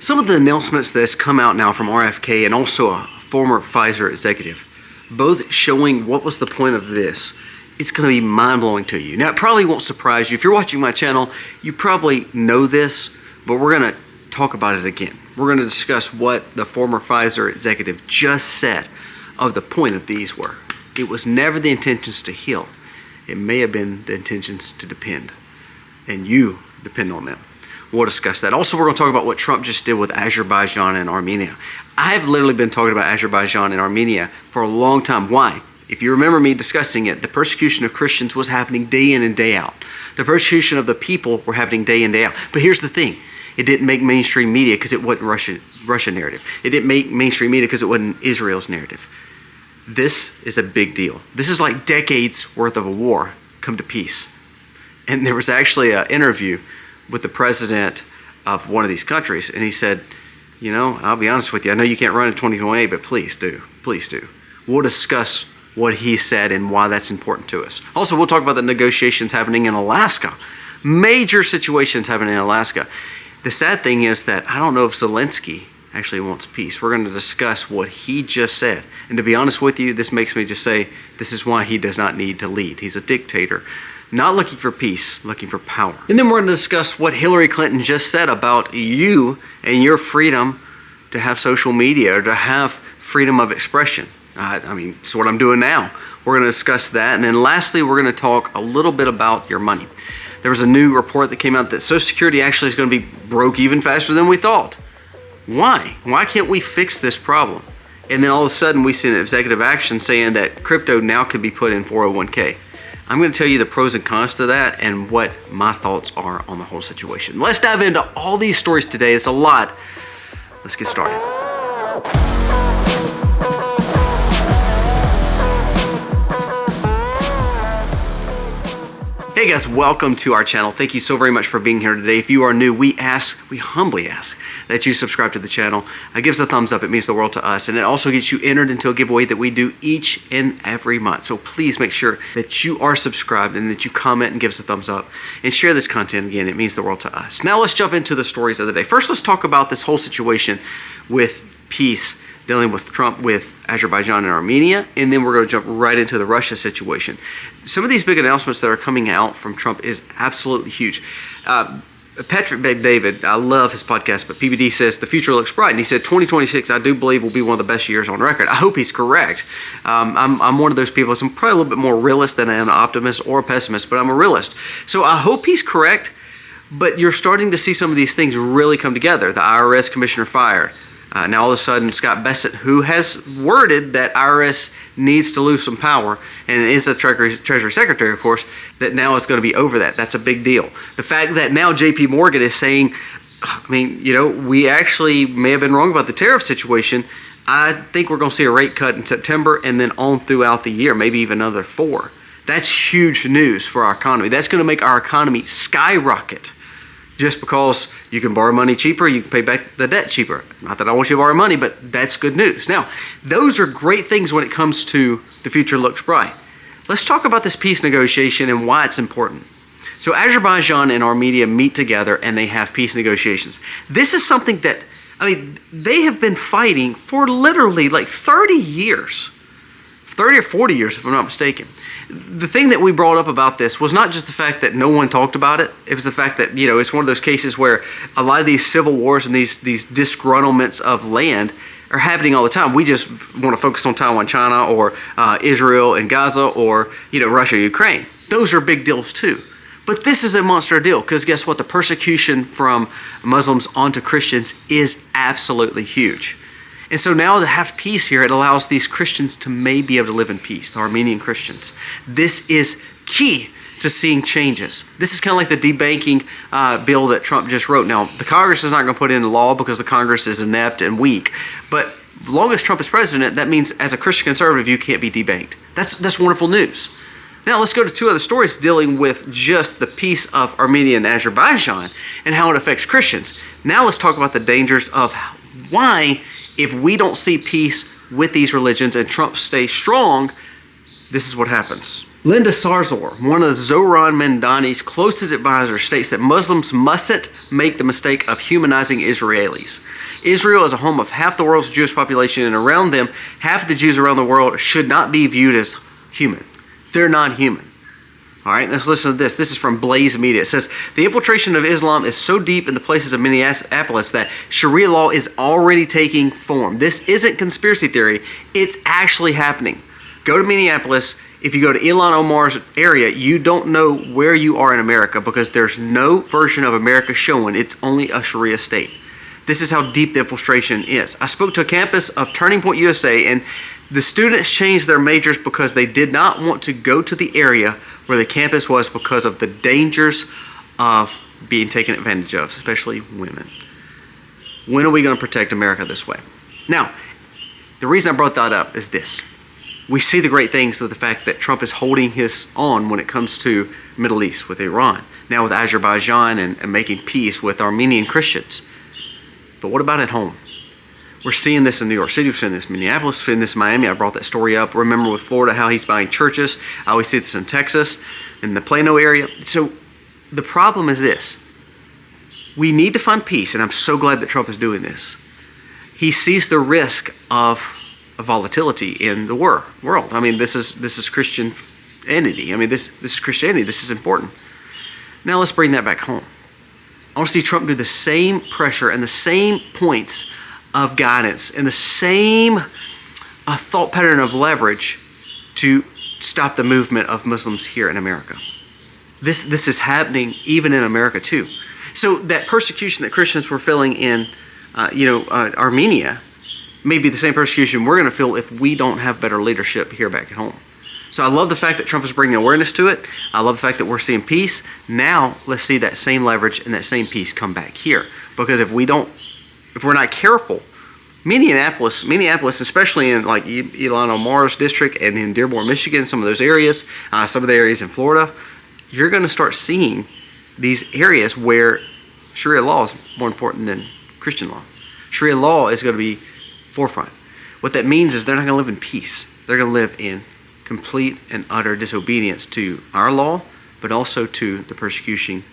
Some of the announcements that's come out now from RFK and also a former Pfizer executive, both showing what was the point of this. It's going to be mind-blowing to you. Now, it probably won't surprise you. If you're watching my channel, you probably know this, but we're going to talk about it again. We're going to discuss what the former Pfizer executive just said of the point of these were. It was never the intentions to heal. It may have been the intentions to depend, and you depend on them. We'll discuss that. Also, we're going to talk about what Trump just did with Azerbaijan and Armenia. I have literally been talking about Azerbaijan and Armenia for a long time. Why? If you remember me discussing it, the persecution of Christians was happening day in and day out. The persecution of the people were happening day in, day out. But here's the thing. It didn't make mainstream media because it wasn't Russian narrative. It didn't make mainstream media because it wasn't Israel's narrative. This is a big deal. This is like decades worth of a war come to peace. And there was actually an interview with the president of one of these countries, and he said, you know, I'll be honest with you, I know you can't run in 2028, but please do. Please do. We'll discuss what he said and why that's important to us. Also, we'll talk about the negotiations happening in Alaska. Major situations happening in Alaska. The sad thing is that I don't know if Zelensky actually wants peace. We're going to discuss what he just said. And to be honest with you, this makes me just say this is why he does not need to lead. He's a dictator. Not looking for peace, looking for power. And then we're going to discuss what Hillary Clinton just said about you and your freedom to have social media or to have freedom of expression. I mean, it's what I'm doing now. We're going to discuss that. And then lastly, we're going to talk a little bit about your money. There was a new report that came out that Social Security actually is going to be broke even faster than we thought. Why? Why can't we fix this problem? And then all of a sudden we see an executive action saying that crypto now could be put in 401k. I'm going to tell you the pros and cons to that and what my thoughts are on the whole situation. Let's dive into all these stories today. It's a lot. Let's get started. Hey guys, welcome to our channel. Thank you so very much for being here today. If you are new, we humbly ask that you subscribe to the channel. It gives a thumbs up. It means the world to us. And it also gets you entered into a giveaway that we do each and every month. So please make sure that you are subscribed and that you comment and give us a thumbs up and share this content. Again, it means the world to us. Now let's jump into the stories of the day. First, let's talk about this whole situation with peace dealing with Trump with Azerbaijan and Armenia, and then we're going to jump right into the Russia situation. Some of these big announcements that are coming out from Trump is absolutely huge. Patrick Bet-David, I love his podcast, but PBD says the future looks bright, and he said 2026 I do believe will be one of the best years on record. I hope he's correct. I'm one of those people. I'm probably a little bit more realist than I am an optimist or a pessimist, but I'm a realist. So I hope he's correct, but you're starting to see some of these things really come together. The IRS commissioner fired. Now all of a sudden Scott Bessent, who has worded that IRS needs to lose some power, and is the Treasury Secretary, of course, that now it's going to be over that. That's a big deal. The fact that now JP Morgan is saying, I mean, you know, we actually may have been wrong about the tariff situation. I think we're going to see a rate cut in September and then on throughout the year, maybe even another 4. That's huge news for our economy. That's going to make our economy skyrocket. Just because you can borrow money cheaper, you can pay back the debt cheaper. Not that I want you to borrow money, but that's good news. Now, those are great things when it comes to the future looks bright. Let's talk about this peace negotiation and why it's important. So Azerbaijan and Armenia meet together and they have peace negotiations. This is something that, I mean, they have been fighting for literally like 30 years. 30 or 40 years, if I'm not mistaken. The thing that we brought up about this was not just the fact that no one talked about it. It was the fact that, you know, it's one of those cases where a lot of these civil wars and these disgruntlements of land are happening all the time. We just want to focus on Taiwan, China, or Israel and Gaza, or, you know, Russia, Ukraine. Those are big deals too. But this is a monster deal because guess what? The persecution from Muslims onto Christians is absolutely huge. And so now to have peace here, it allows these Christians to maybe be able to live in peace, the Armenian Christians. This is key to seeing changes. This is kind of like the debanking bill that Trump just wrote. Now, the Congress is not going to put it into law because the Congress is inept and weak. But as long as Trump is president, that means as a Christian conservative, you can't be debanked. That's wonderful news. Now let's go to 2 other stories dealing with just the peace of Armenia and Azerbaijan and how it affects Christians. Now let's talk about the dangers of why, if we don't see peace with these religions and Trump stays strong, this is what happens. Linda Sarzour, one of Zohran Mamdani's closest advisors, states that Muslims mustn't make the mistake of humanizing Israelis. Israel is a home of half the world's Jewish population, and around them, half of the Jews around the world should not be viewed as human. They're not human. All right, let's listen to this. This is from Blaze Media. It says, the infiltration of Islam is so deep in the places of Minneapolis that Sharia law is already taking form. This isn't conspiracy theory. It's actually happening. Go to Minneapolis. If you go to Ilhan Omar's area, you don't know where you are in America because there's no version of America showing. It's only a Sharia state. This is how deep the infiltration is. I spoke to a campus of Turning Point USA, and the students changed their majors because they did not want to go to the area where the campus was because of the dangers of being taken advantage of, especially women. When are we going to protect America this way? Now, the reason I brought that up is this. We see the great things of the fact that Trump is holding his own when it comes to Middle East with Iran, now with Azerbaijan and making peace with Armenian Christians. But what about at home? We're seeing this in New York City, we're seeing this in Minneapolis, we're seeing this in Miami. I brought that story up. Remember with Florida how he's buying churches. I always see this in Texas, in the Plano area. So the problem is this. We need to find peace, and I'm so glad that Trump is doing this. He sees the risk of volatility in the world. I mean, this is Christianity. I mean, this is Christianity. This is important. Now let's bring that back home. I want to see Trump do the same pressure and the same points of guidance and the same thought pattern of leverage to stop the movement of Muslims here in America. This is happening even in America too. So that persecution that Christians were feeling in, Armenia, may be the same persecution we're going to feel if we don't have better leadership here back at home. So I love the fact that Trump is bringing awareness to it. I love the fact that we're seeing peace. Now let's see that same leverage and that same peace come back here. Because if we're not careful, Minneapolis, especially in like Ilhan Omar's district and in Dearborn, Michigan, some of those areas, some of the areas in Florida, you're going to start seeing these areas where Sharia law is more important than Christian law. Sharia law is going to be forefront. What that means is they're not going to live in peace. They're going to live in complete and utter disobedience to our law, but also to the persecution,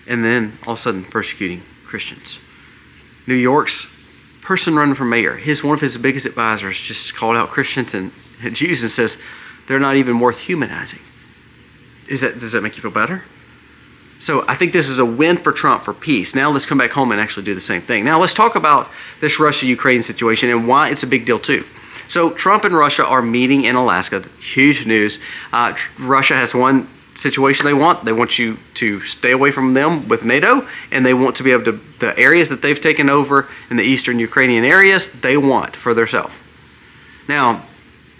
and then all of a sudden persecuting Christians. New York's person running for mayor, one of his biggest advisors just called out Christians and Jews and says they're not even worth humanizing. Does that make you feel better? So I think this is a win for Trump for peace. Now let's come back home and actually do the same thing. Now let's talk about this Russia-Ukraine situation and why it's a big deal too. So Trump and Russia are meeting in Alaska. Huge news. Russia has one situation they want. They want you to stay away from them with NATO, and they want to be able to, the areas that they've taken over in the eastern Ukrainian areas, they want for themselves. Now,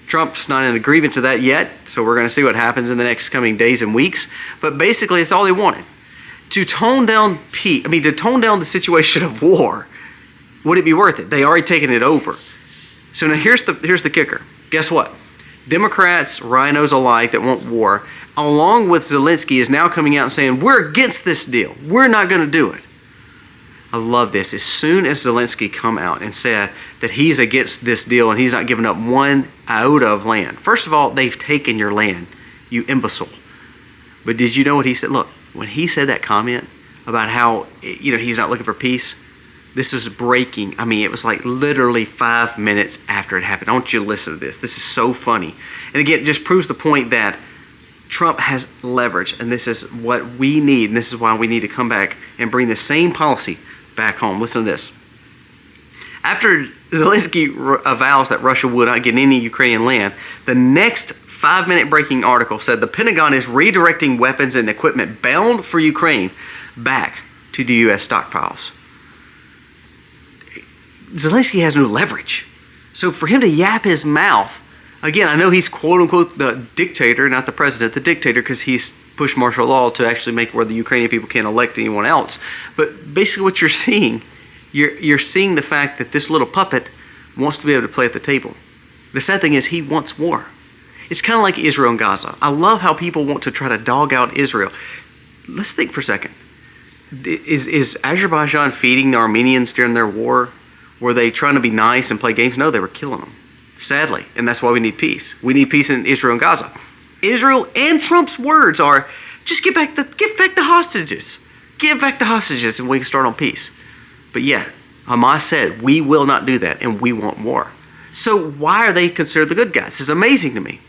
Trump's not in agreement to that yet, so we're going to see what happens in the next coming days and weeks. But basically, it's all they wanted. To tone down the situation of war, would it be worth it? They already taken it over. So now here's the kicker. Guess what? Democrats, rhinos alike that want war, along with Zelensky, is now coming out and saying, we're against this deal. We're not going to do it. I love this. As soon as Zelensky come out and said that he's against this deal and he's not giving up one iota of land. First of all, they've taken your land, you imbecile. But did you know what he said? Look, when he said that comment about how, he's not looking for peace, this is breaking. I mean, it was like literally 5 minutes after it happened. I want you to listen to this. This is so funny. And again, it just proves the point that Trump has leverage, and this is what we need, and this is why we need to come back and bring the same policy back home. Listen to this. After Zelensky avows that Russia would not get any Ukrainian land, the next 5-minute breaking article said the Pentagon is redirecting weapons and equipment bound for Ukraine back to the U.S. stockpiles. Zelensky has no leverage. So for him to yap his mouth, again, I know he's quote-unquote the dictator, not the president, the dictator, because he's pushed martial law to actually make where the Ukrainian people can't elect anyone else. But basically what you're seeing the fact that this little puppet wants to be able to play at the table. The sad thing is he wants war. It's kind of like Israel and Gaza. I love how people want to try to dog out Israel. Let's think for a second. Is Azerbaijan feeding the Armenians during their war? Were they trying to be nice and play games? No, they were killing them, sadly. And that's why we need peace. We need peace in Israel and Gaza. Israel and Trump's words are, just give back the hostages. Give back the hostages and we can start on peace. But yet, Hamas said, we will not do that and we want war. So why are they considered the good guys? This is amazing to me.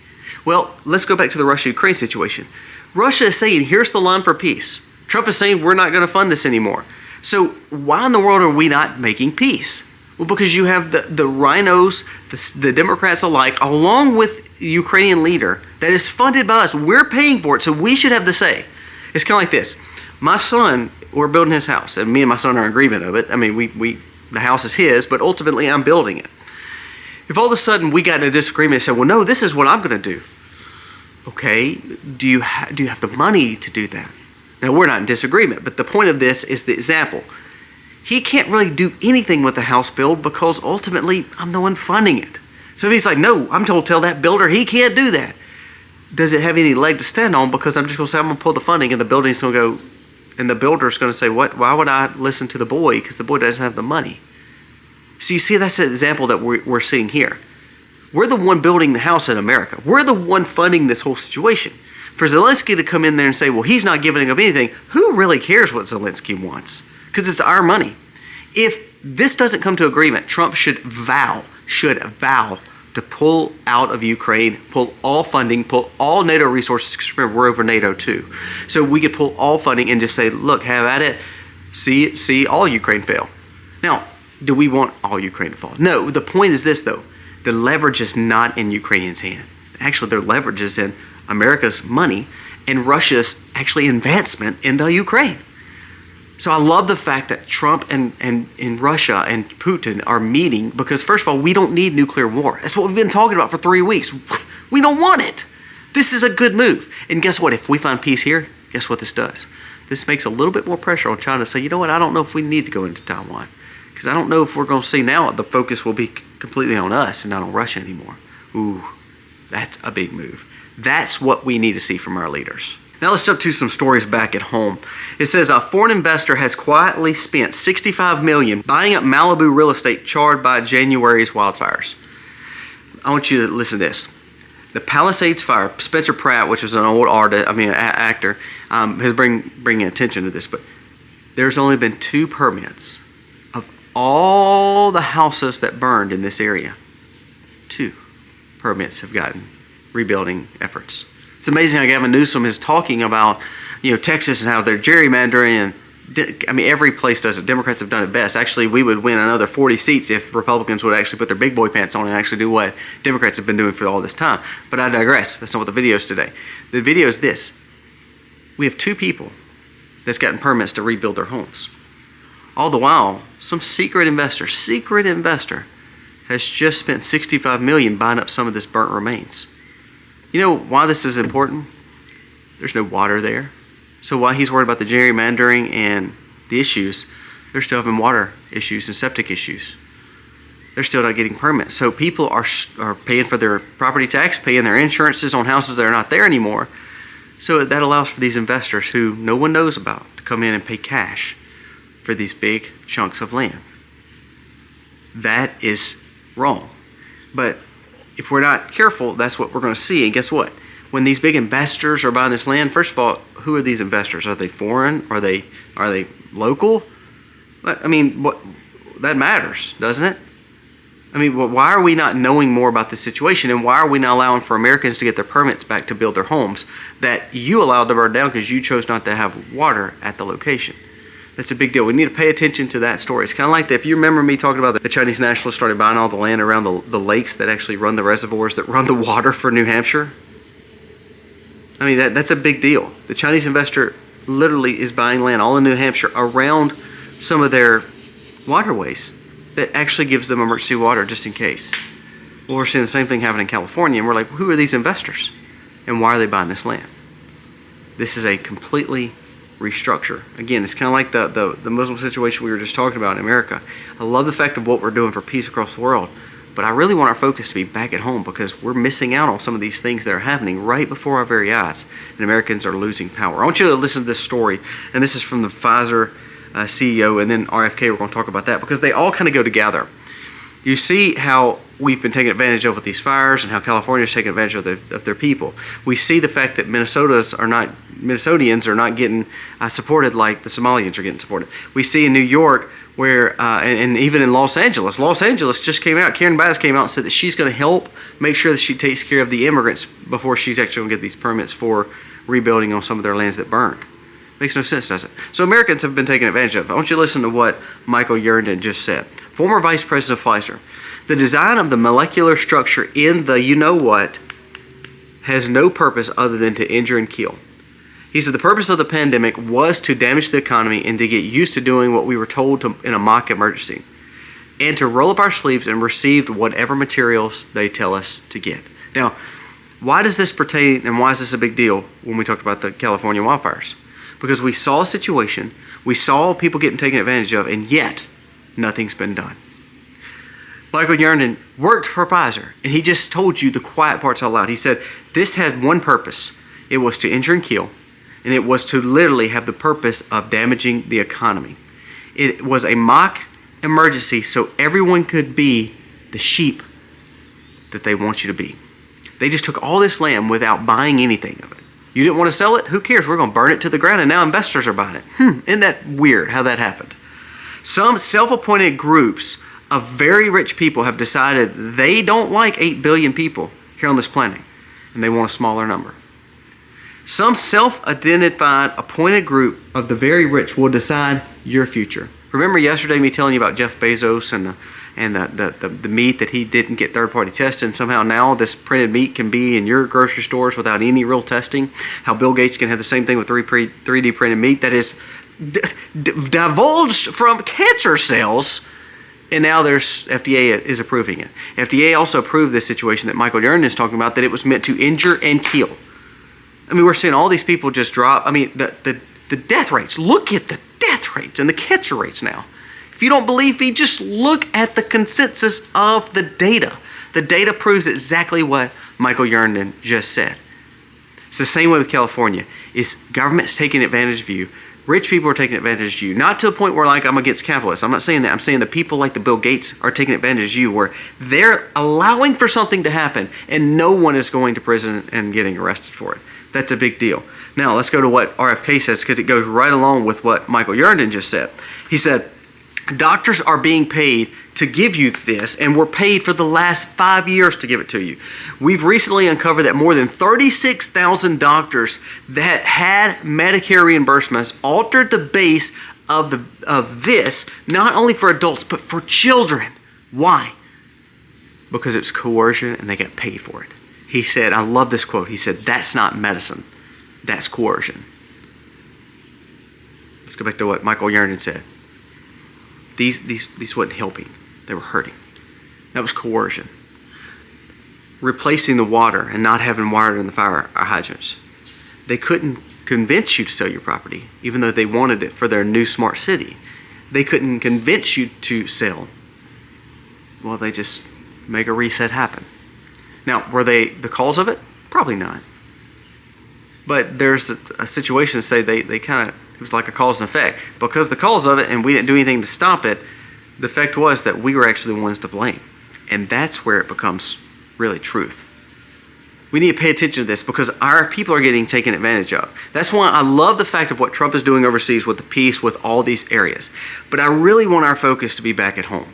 Well, let's go back to the Russia-Ukraine situation. Russia is saying, here's the line for peace. Trump is saying, we're not going to fund this anymore. So why in the world are we not making peace? Well, because you have the rhinos, the Democrats alike, along with the Ukrainian leader that is funded by us. We're paying for it, so we should have the say. It's kind of like this. My son, we're building his house, and me and my son are in agreement of it. I mean, the house is his, but ultimately I'm building it. If all of a sudden we got in a disagreement and said, well, no, this is what I'm going to do. Okay, do you have the money to do that? Now, we're not in disagreement, but the point of this is the example. He can't really do anything with the house build because ultimately I'm the one funding it. So if he's like, no, I'm told tell that builder he can't do that. Does it have any leg to stand on? Because I'm just going to say I'm going to pull the funding and the building's going to go, and the builder's going to say, what? Why would I listen to the boy? Because the boy doesn't have the money. So you see, that's an example that we're seeing here. We're the one building the house in America. We're the one funding this whole situation. For Zelensky to come in there and say, well, he's not giving up anything, who really cares what Zelensky wants? Because it's our money. If this doesn't come to agreement, Trump should vow to pull out of Ukraine, pull all funding, pull all NATO resources, because remember, we're over NATO too. So we could pull all funding and just say, look, have at it, see all Ukraine fail. Now, do we want all Ukraine to fall? No, the point is this though, the leverage is not in Ukrainians' hand. Actually, their leverage is in America's money and Russia's actually advancement into Ukraine. So I love the fact that Trump and Russia and Putin are meeting because, first of all, we don't need nuclear war. That's what we've been talking about for 3 weeks. We don't want it. This is a good move. And guess what? If we find peace here, guess what this does? This makes a little bit more pressure on China to say, you know what, I don't know if we need to go into Taiwan. Because I don't know if we're going to see now the focus will be completely on us and not on Russia anymore. Ooh, that's a big move. That's what we need to see from our leaders. Now let's jump to some stories back at home. It says a foreign investor has quietly spent $65 million buying up Malibu real estate charred by January's wildfires. I want you to listen to this. The Palisades fire, Spencer Pratt, which is an old actor, is bringing attention to this, but there's only been 2 permits of all the houses that burned in this area. 2 permits have gotten rebuilding efforts. It's amazing how Gavin Newsom is talking about, Texas and how they're gerrymandering, and every place does it. Democrats have done it best. Actually, we would win another 40 seats if Republicans would actually put their big boy pants on and actually do what Democrats have been doing for all this time. But I digress. That's not what the video is today. The video is this. We have 2 people that's gotten permits to rebuild their homes. All the while, some secret investor has just spent $65 million buying up some of this burnt remains. You know why this is important? There's no water there. So while he's worried about the gerrymandering and the issues, they're still having water issues and septic issues. They're still not getting permits. So people are paying for their property tax, paying their insurances on houses that are not there anymore. So that allows for these investors who no one knows about to come in and pay cash for these big chunks of land. That is wrong. But if we're not careful, that's what we're going to see. And guess what? When these big investors are buying this land, first of all, who are these investors? Are they foreign? Are they local? What that matters, doesn't it? Why are we not knowing more about this situation, and why are we not allowing for Americans to get their permits back to build their homes that you allowed to burn down because you chose not to have water at the location? That's a big deal. We need to pay attention to that story. It's kind of like if you remember me talking about the Chinese nationalists started buying all the land around the lakes that actually run the reservoirs that run the water for New Hampshire. That's a big deal. The Chinese investor literally is buying land all in New Hampshire around some of their waterways that actually gives them emergency water just in case. Well, we're seeing the same thing happen in California, and we're like, who are these investors? And why are they buying this land? This is a completely restructure. Again, it's kind of like the Muslim situation we were just talking about in America. I love the fact of what we're doing for peace across the world, but I really want our focus to be back at home because we're missing out on some of these things that are happening right before our very eyes, and Americans are losing power. I want you to listen to this story, and this is from the Pfizer CEO and then RFK. We're going to talk about that because they all kind of go together. You see how we've been taken advantage of with these fires and how California's taking advantage of their people. We see the fact that Minnesotans are not getting supported like the Somalians are getting supported. We see in New York where, and even in Los Angeles just came out, Karen Bass came out and said that she's going to help make sure that she takes care of the immigrants before she's actually going to get these permits for rebuilding on some of their lands that burned. Makes no sense, does it? So Americans have been taken advantage of. I want you to listen to what Michael Yerndon just said. Former Vice President of Pfizer. The design of the molecular structure in the you-know-what has no purpose other than to injure and kill. He said the purpose of the pandemic was to damage the economy and to get used to doing what we were told to in a mock emergency, and to roll up our sleeves and receive whatever materials they tell us to get. Now, why does this pertain and why is this a big deal when we talked about the California wildfires? Because we saw a situation, we saw people getting taken advantage of, and yet nothing's been done. Michael Yerndon worked for Pfizer, and he just told you the quiet parts out loud. He said this had one purpose. It was to injure and kill, and it was to literally have the purpose of damaging the economy. It was a mock emergency so everyone could be the sheep that they want you to be. They just took all this land without buying anything of it. You didn't want to sell it? Who cares? We're going to burn it to the ground, and now investors are buying it. Isn't that weird how that happened? Some self-appointed groups of very rich people have decided they don't like 8 billion people here on this planet, and they want a smaller number. Some self-identified appointed group of the very rich will decide your future. Remember yesterday me telling you about Jeff Bezos and the meat that he didn't get third-party tested, and somehow now this printed meat can be in your grocery stores without any real testing? How Bill Gates can have the same thing with 3D printed meat that is divulged from cancer cells, and now there's FDA is approving it. FDA also approved this situation that Michael Yerndon is talking about, that it was meant to injure and kill. I mean, we're seeing all these people just drop. I mean, the death rates. Look at the death rates and the cancer rates now. If you don't believe me, just look at the consensus of the data. The data proves exactly what Michael Yerndon just said. It's the same way with California. Is government's taking advantage of you. Rich people are taking advantage of you. Not to the point where like I'm against capitalists. I'm not saying that. I'm saying the people like the Bill Gates are taking advantage of you, where they're allowing for something to happen and no one is going to prison and getting arrested for it. That's a big deal. Now let's go to what RFK says, because it goes right along with what Michael Yerndon just said. He said, doctors are being paid to give you this, and were paid for the last 5 years to give it to you. We've recently uncovered that more than 36,000 doctors that had Medicare reimbursements altered the base of this, not only for adults, but for children. Why? Because it's coercion and they get paid for it. He said, I love this quote, he said, that's not medicine, that's coercion. Let's go back to what Michael Yerndon said. These wasn't helping, they were hurting. That was coercion. Replacing the water and not having water in the fire hydrants. They couldn't convince you to sell your property, even though they wanted it for their new smart city. They couldn't convince you to sell. Well, they just make a reset happen. Now, were they the cause of it? Probably not. But there's a situation to say they kind of, it was like a cause and effect. Because the cause of it, and we didn't do anything to stop it, the effect was that we were actually the ones to blame. And that's where it becomes really truth. We need to pay attention to this because our people are getting taken advantage of. That's why I love the fact of what Trump is doing overseas with the peace, with all these areas. But I really want our focus to be back at home.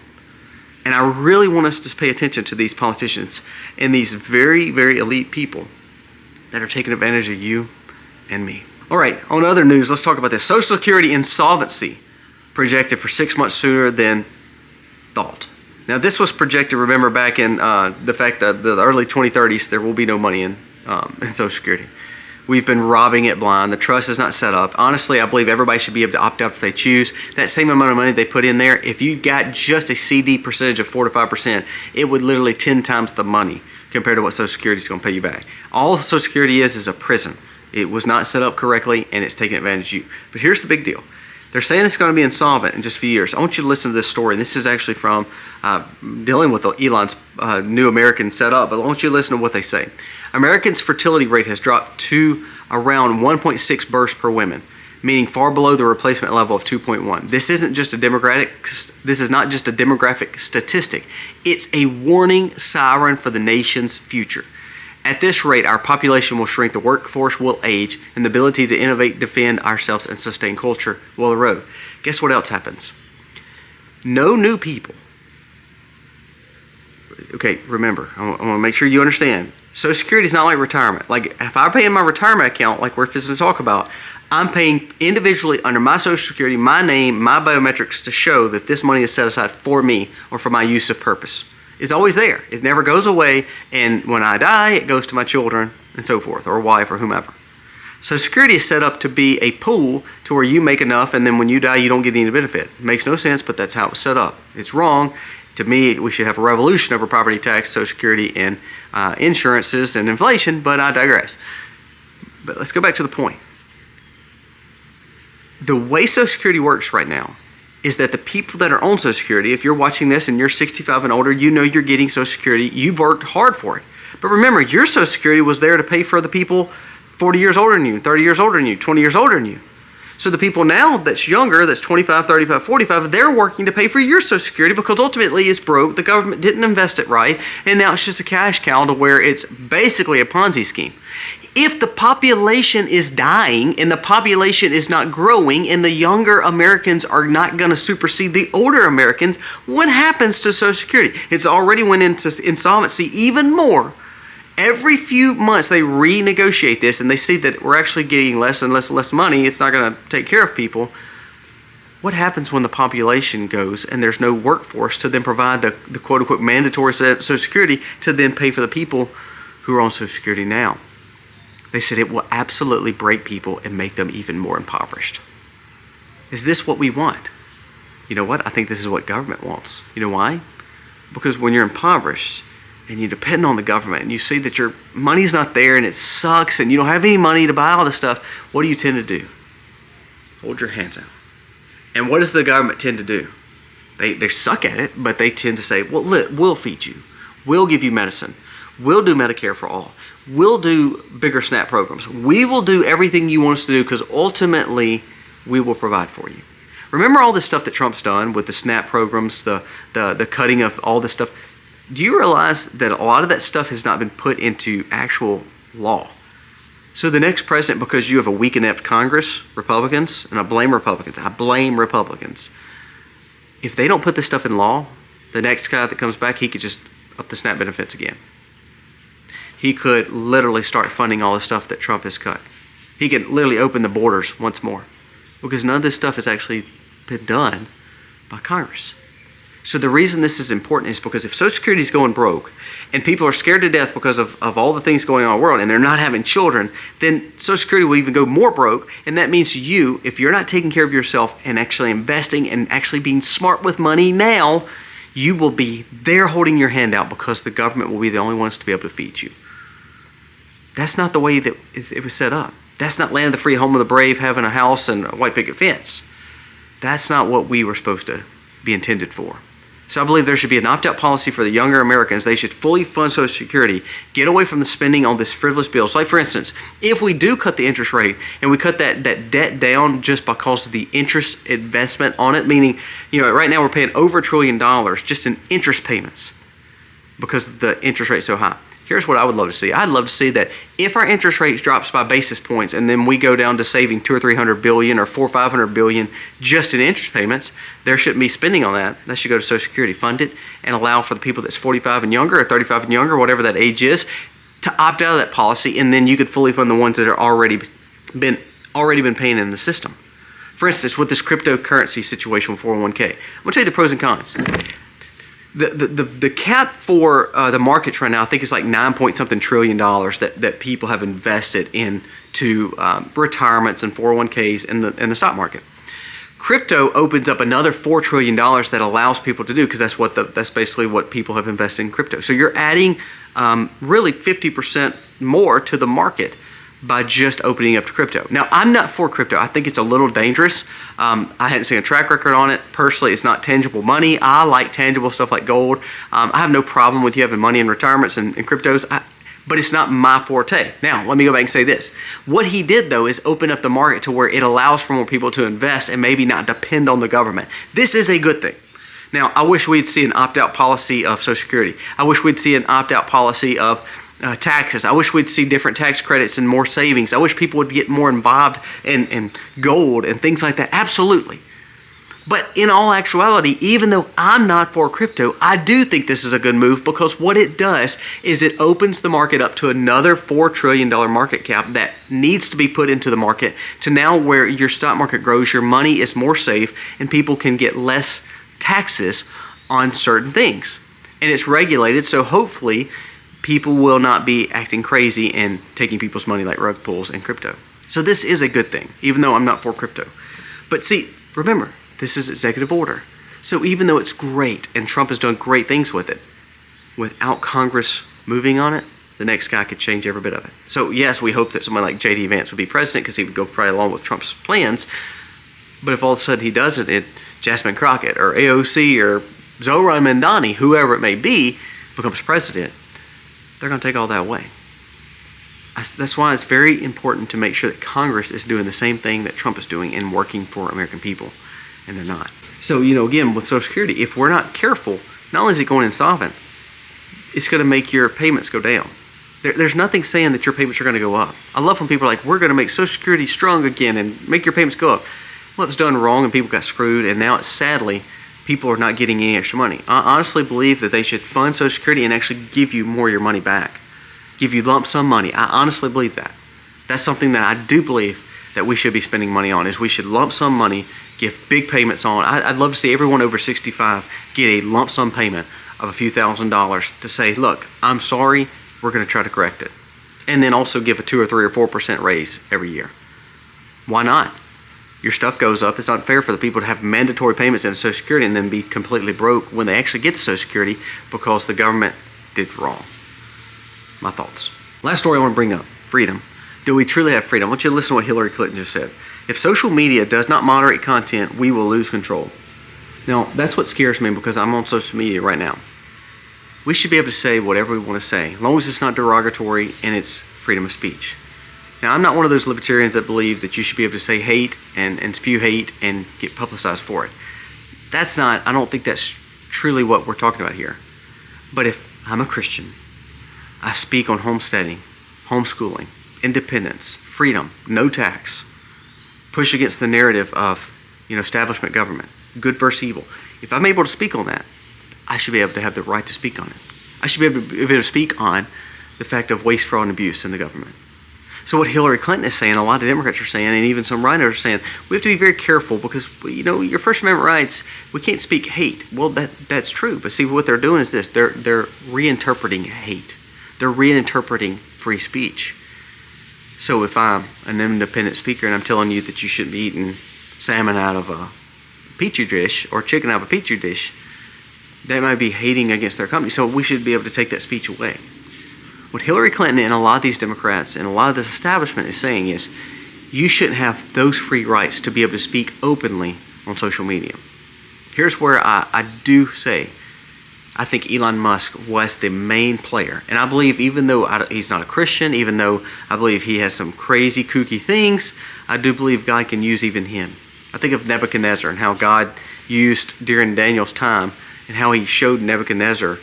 And I really want us to pay attention to these politicians and these very, very elite people that are taking advantage of you and me. All right, on other news, let's talk about this. Social Security insolvency projected for 6 months sooner than thought. Now, this was projected, remember, back in the fact that the early 2030s, there will be no money in Social Security. We've been robbing it blind. The trust is not set up. Honestly, I believe everybody should be able to opt out if they choose. That same amount of money they put in there, if you got just a CD percentage of 4 to 5%, it would literally 10 times the money compared to what Social Security is going to pay you back. All Social Security is a prison. It was not set up correctly, and it's taking advantage of you. But here's the big deal. They're saying it's going to be insolvent in just a few years. I want you to listen to this story. This is actually from dealing with Elon's New American setup, but I want you to listen to what they say. Americans' fertility rate has dropped to around 1.6 births per woman. meaning far below the replacement level of 2.1. This is not just a demographic statistic. It's a warning siren for the nation's future. At this rate, our population will shrink, the workforce will age, and the ability to innovate, defend ourselves, and sustain culture will erode. Guess what else happens? No new people. Okay, remember, I want to make sure you understand. Social Security is not like retirement. Like, if I pay in my retirement account, like we're fixing to talk about, I'm paying individually under my Social Security, my name, my biometrics to show that this money is set aside for me or for my use of purpose. It's always there. It never goes away, and when I die, it goes to my children and so forth, or wife or whomever. Social Security is set up to be a pool to where you make enough, and then when you die, you don't get any benefit. It makes no sense, but that's how it's set up. It's wrong. To me, we should have a revolution over property tax, Social Security, and insurances and inflation, but I digress. But let's go back to the point. The way Social Security works right now is that the people that are on Social Security, if you're watching this and you're 65 and older, you know you're getting Social Security. You've worked hard for it. But remember, your Social Security was there to pay for the people 40 years older than you, 30 years older than you, 20 years older than you. So the people now that's younger, that's 25, 35, 45, they're working to pay for your Social Security because ultimately it's broke. The government didn't invest it right, and now it's just a cash cow to where it's basically a Ponzi scheme. If the population is dying and the population is not growing and the younger Americans are not going to supersede the older Americans, what happens to Social Security? It's already went into insolvency even more. Every few months they renegotiate this and they see that we're actually getting less and less money. It's not going to take care of people. What happens when the population goes and there's no workforce to then provide the quote-unquote mandatory Social Security to then pay for the people who are on Social Security now? They said it will absolutely break people and make them even more impoverished. Is this what we want? You know what? I think this is what government wants. You know why? Because when you're impoverished and you depend on the government and you see that your money's not there and it sucks and you don't have any money to buy all this stuff, what do you tend to do? Hold your hands out. And what does the government tend to do? They suck at it, but they tend to say, well, look, we'll feed you. We'll give you medicine. We'll do Medicare for all. We'll do bigger SNAP programs. We will do everything you want us to do because ultimately we will provide for you. Remember all this stuff that Trump's done with the SNAP programs, the cutting of all this stuff? Do you realize that a lot of that stuff has not been put into actual law? So the next president, because you have a weak inept Congress, Republicans, and I blame Republicans, if they don't put this stuff in law, the next guy that comes back, he could just up the SNAP benefits again. He could literally start funding all the stuff that Trump has cut. He could literally open the borders once more because none of this stuff has actually been done by Congress. So the reason this is important is because if Social Security is going broke and people are scared to death because of all the things going on in the world and they're not having children, then Social Security will even go more broke. And that means you, if you're not taking care of yourself and actually investing and actually being smart with money now, you will be there holding your hand out because the government will be the only ones to be able to feed you. That's not the way that it was set up. That's not land of the free, home of the brave, having a house and a white picket fence. That's not what we were supposed to be intended for. So I believe there should be an opt-out policy for the younger Americans. They should fully fund Social Security, get away from the spending on this frivolous bills. Like for instance, if we do cut the interest rate and we cut that debt down just because of the interest investment on it, meaning, right now we're paying over $1 trillion just in interest payments because the interest rate is so high. Here's what I would love to see. I'd love to see that if our interest rate drops by basis points and then we go down to saving 200 or 300 billion or 400 or 500 billion just in interest payments, there shouldn't be spending on that. That should go to Social Security, fund it, and allow for the people that's 45 and younger or 35 and younger, whatever that age is, to opt out of that policy, and then you could fully fund the ones that are already been paying in the system. For instance, with this cryptocurrency situation with 401k, I'm going to tell you the pros and cons. The cap for the markets right now, I think it's like $9 trillion that people have invested into retirements and 401ks in the stock market. Crypto opens up another $4 trillion that allows people to do, because that's basically what people have invested in crypto. So you're adding really 50% more to the market by just opening up to crypto. Now, I'm not for crypto. I think it's a little dangerous. I hadn't seen a track record on it. Personally, it's not tangible money. I like tangible stuff like gold. I have no problem with you having money in retirements and cryptos. but it's not my forte. Now, let me go back and say this. What he did, though, is open up the market to where it allows for more people to invest and maybe not depend on the government. This is a good thing. Now, I wish we'd see an opt-out policy of Social Security. I wish we'd see an opt-out policy of taxes. I wish we'd see different tax credits and more savings. I wish people would get more involved in gold and things like that. Absolutely. But in all actuality, even though I'm not for crypto, I do think this is a good move, because what it does is it opens the market up to another $4 trillion market cap that needs to be put into the market, to now where your stock market grows, your money is more safe, and people can get less taxes on certain things. And it's regulated, so hopefully people will not be acting crazy and taking people's money like rug pulls in crypto. So this is a good thing, even though I'm not for crypto. But see, remember, this is executive order. So even though it's great and Trump has done great things with it, without Congress moving on it, the next guy could change every bit of it. So yes, we hope that someone like J.D. Vance would be president, because he would go right along with Trump's plans. But if all of a sudden he doesn't, and Jasmine Crockett or AOC or Zohran Mamdani, whoever it may be, becomes president, they're going to take all that away. That's why it's very important to make sure that Congress is doing the same thing that Trump is doing and working for American people. And they're not. So, again, with Social Security, if we're not careful, not only is it going insolvent, it's going to make your payments go down. There's nothing saying that your payments are going to go up. I love when people are like, we're going to make Social Security strong again and make your payments go up. Well, it was done wrong and people got screwed, and now it's sadly, people are not getting any extra money. I honestly believe that they should fund Social Security and actually give you more of your money back. Give you lump sum money. I honestly believe that. That's something that I do believe that we should be spending money on, is we should lump sum money, give big payments on. I'd love to see everyone over 65 get a lump sum payment of a few $1,000s to say, look, I'm sorry, we're going to try to correct it. And then also give a 2 or 3 or 4% raise every year. Why not? Your stuff goes up. It's not fair for the people to have mandatory payments into Social Security and then be completely broke when they actually get to Social Security because the government did wrong. My thoughts. Last story I want to bring up, freedom. Do we truly have freedom? I want you to listen to what Hillary Clinton just said. If social media does not moderate content, we will lose control. Now, that's what scares me, because I'm on social media right now. We should be able to say whatever we want to say, as long as it's not derogatory and it's freedom of speech. Now, I'm not one of those libertarians that believe that you should be able to say hate and spew hate and get publicized for it. I don't think that's truly what we're talking about here. But if I'm a Christian, I speak on homesteading, homeschooling, independence, freedom, no tax, push against the narrative of, establishment government, good versus evil. If I'm able to speak on that, I should be able to have the right to speak on it. I should be able to speak on the fact of waste, fraud, and abuse in the government. So what Hillary Clinton is saying, a lot of Democrats are saying, and even some writers are saying, we have to be very careful, because, your First Amendment rights, we can't speak hate. Well, that's true. But see, what they're doing is this. They're reinterpreting hate. They're reinterpreting free speech. So if I'm an independent speaker and I'm telling you that you shouldn't be eating salmon out of a petri dish or chicken out of a petri dish, that might be hating against their company. So we should be able to take that speech away. What Hillary Clinton and a lot of these Democrats and a lot of this establishment is saying is, you shouldn't have those free rights to be able to speak openly on social media. Here's where I do say, I think Elon Musk was the main player. And I believe, even though he's not a Christian, even though I believe he has some crazy, kooky things, I do believe God can use even him. I think of Nebuchadnezzar and how God used during Daniel's time, and how he showed Nebuchadnezzar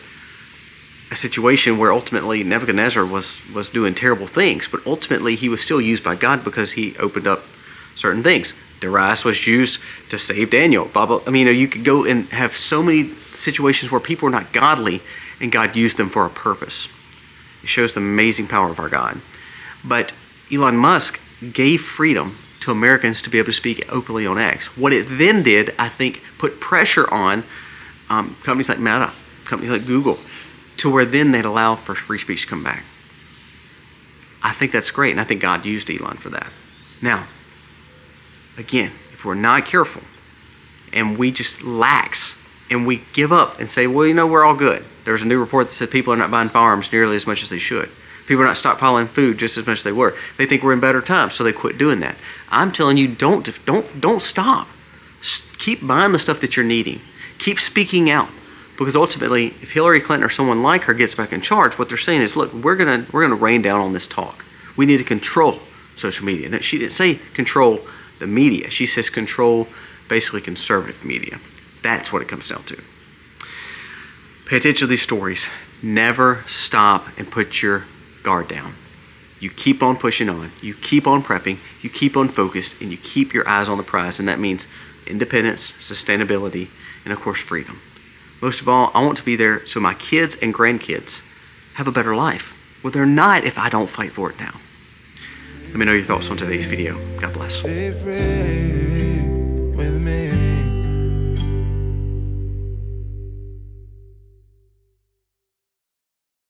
a situation where ultimately Nebuchadnezzar was doing terrible things, but ultimately he was still used by God because he opened up certain things. Darius was used to save Daniel. Blah, blah. I mean, you could go and have so many situations where people are not godly and God used them for a purpose. It shows the amazing power of our God. But Elon Musk gave freedom to Americans to be able to speak openly on X. What it then did, I think, put pressure on companies like Meta, companies like Google, to where then they'd allow for free speech to come back. I think that's great, and I think God used Elon for that. Now, again, if we're not careful and we just lax and we give up and say, well, we're all good. There's a new report that said people are not buying firearms nearly as much as they should. People are not stockpiling food just as much as they were. They think we're in better times, so they quit doing that. I'm telling you, don't stop. Keep buying the stuff that you're needing. Keep speaking out. Because ultimately, if Hillary Clinton or someone like her gets back in charge, what they're saying is, look, we're gonna rain down on this talk. We need to control social media. Now, she didn't say control the media. She says control basically conservative media. That's what it comes down to. Pay attention to these stories. Never stop and put your guard down. You keep on pushing on. You keep on prepping. You keep on focused, and you keep your eyes on the prize. And that means independence, sustainability, and of course, freedom. Most of all, I want to be there so my kids and grandkids have a better life. Well, they're not if I don't fight for it now. Let me know your thoughts on today's video. God bless.